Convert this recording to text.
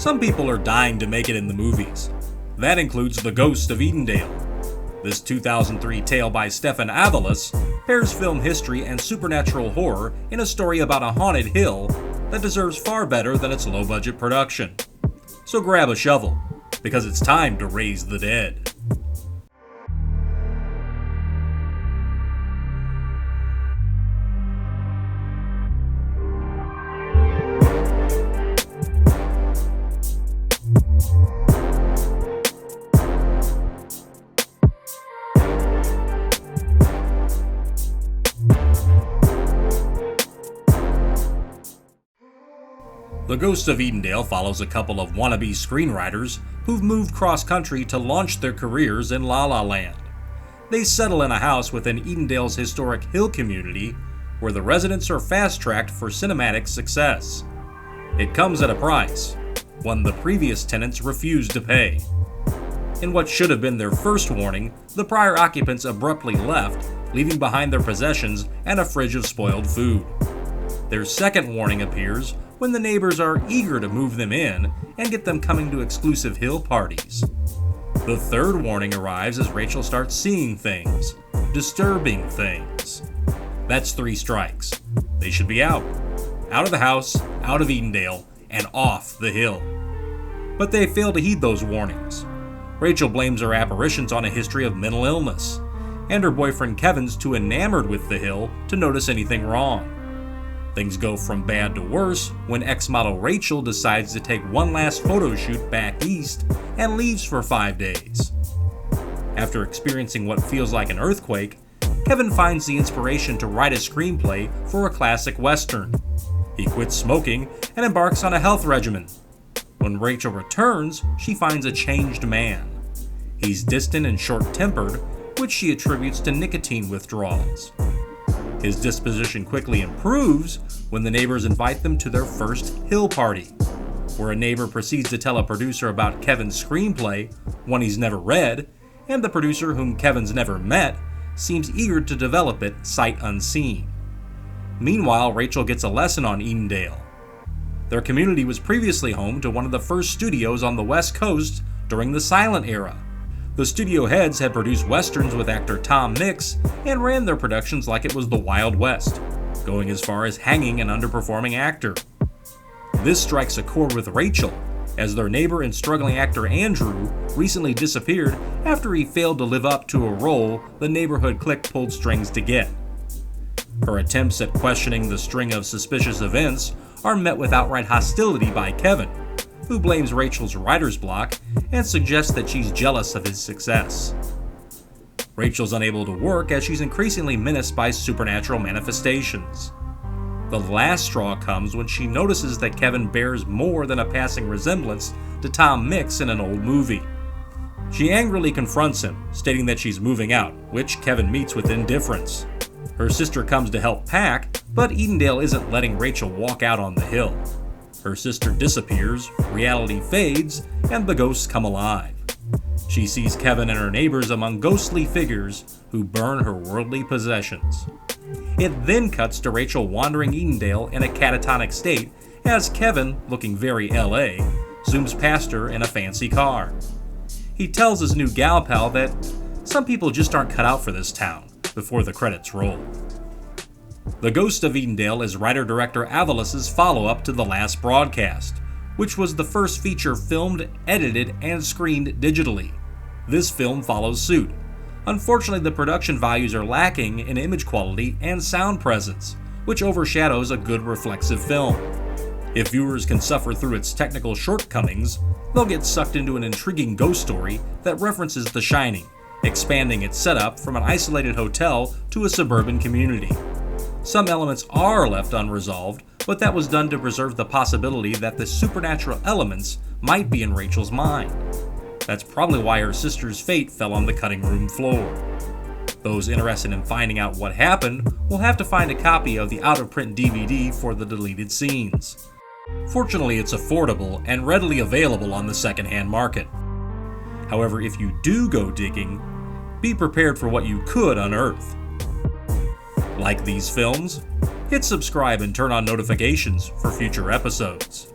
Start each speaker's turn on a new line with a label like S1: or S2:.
S1: Some people are dying to make it in the movies. That includes The Ghosts of Edendale. This 2003 tale by Stefan Avalos pairs film history and supernatural horror in a story about a haunted hill that deserves far better than its low-budget production. So grab a shovel, because it's time to raise the dead. The Ghosts of Edendale follows a couple of wannabe screenwriters who've moved cross-country to launch their careers in La La Land. They settle in a house within Edendale's historic hill community, where the residents are fast-tracked for cinematic success. It comes at a price, one the previous tenants refused to pay. In what should have been their first warning, the prior occupants abruptly left, leaving behind their possessions and a fridge of spoiled food. Their second warning appears when the neighbors are eager to move them in and get them coming to exclusive hill parties. The third warning arrives as Rachel starts seeing things, disturbing things. That's 3 strikes. They should be out. Out of the house, out of Edendale, and off the hill. But they fail to heed those warnings. Rachel blames her apparitions on a history of mental illness, and her boyfriend Kevin's too enamored with the hill to notice anything wrong. Things go from bad to worse when ex-model Rachel decides to take one last photo shoot back east and leaves for 5 days. After experiencing what feels like an earthquake, Kevin finds the inspiration to write a screenplay for a classic western. He quits smoking and embarks on a health regimen. When Rachel returns, she finds a changed man. He's distant and short-tempered, which she attributes to nicotine withdrawals. His disposition quickly improves when the neighbors invite them to their first hill party, where a neighbor proceeds to tell a producer about Kevin's screenplay, one he's never read, and the producer, whom Kevin's never met, seems eager to develop it sight unseen. Meanwhile, Rachel gets a lesson on Edendale. Their community was previously home to one of the first studios on the West Coast during the silent era. The studio heads had produced westerns with actor Tom Mix and ran their productions like it was the Wild West, going as far as hanging an underperforming actor. This strikes a chord with Rachel, as their neighbor and struggling actor Andrew recently disappeared after he failed to live up to a role the neighborhood clique pulled strings to get. Her attempts at questioning the string of suspicious events are met with outright hostility by Kevin, who blames Rachel's writer's block and suggests that she's jealous of his success. Rachel's unable to work as she's increasingly menaced by supernatural manifestations. The last straw comes when she notices that Kevin bears more than a passing resemblance to Tom Mix in an old movie. She angrily confronts him, stating that she's moving out, which Kevin meets with indifference. Her sister comes to help pack, but Edendale isn't letting Rachel walk out on the hill. Her sister disappears, reality fades, and the ghosts come alive. She sees Kevin and her neighbors among ghostly figures who burn her worldly possessions. It then cuts to Rachel wandering Edendale in a catatonic state as Kevin, looking very LA, zooms past her in a fancy car. He tells his new gal pal that some people just aren't cut out for this town before the credits roll. The Ghost of Edendale is writer-director Avalos' follow-up to the last broadcast, which was the first feature filmed, edited, and screened digitally. This film follows suit. Unfortunately, the production values are lacking in image quality and sound presence, which overshadows a good reflexive film. If viewers can suffer through its technical shortcomings, they'll get sucked into an intriguing ghost story that references The Shining, expanding its setup from an isolated hotel to a suburban community. Some elements are left unresolved, but that was done to preserve the possibility that the supernatural elements might be in Rachel's mind. That's probably why her sister's fate fell on the cutting room floor. Those interested in finding out what happened will have to find a copy of the out-of-print DVD for the deleted scenes. Fortunately, it's affordable and readily available on the secondhand market. However, if you do go digging, be prepared for what you could unearth. Like these films? Hit subscribe and turn on notifications for future episodes.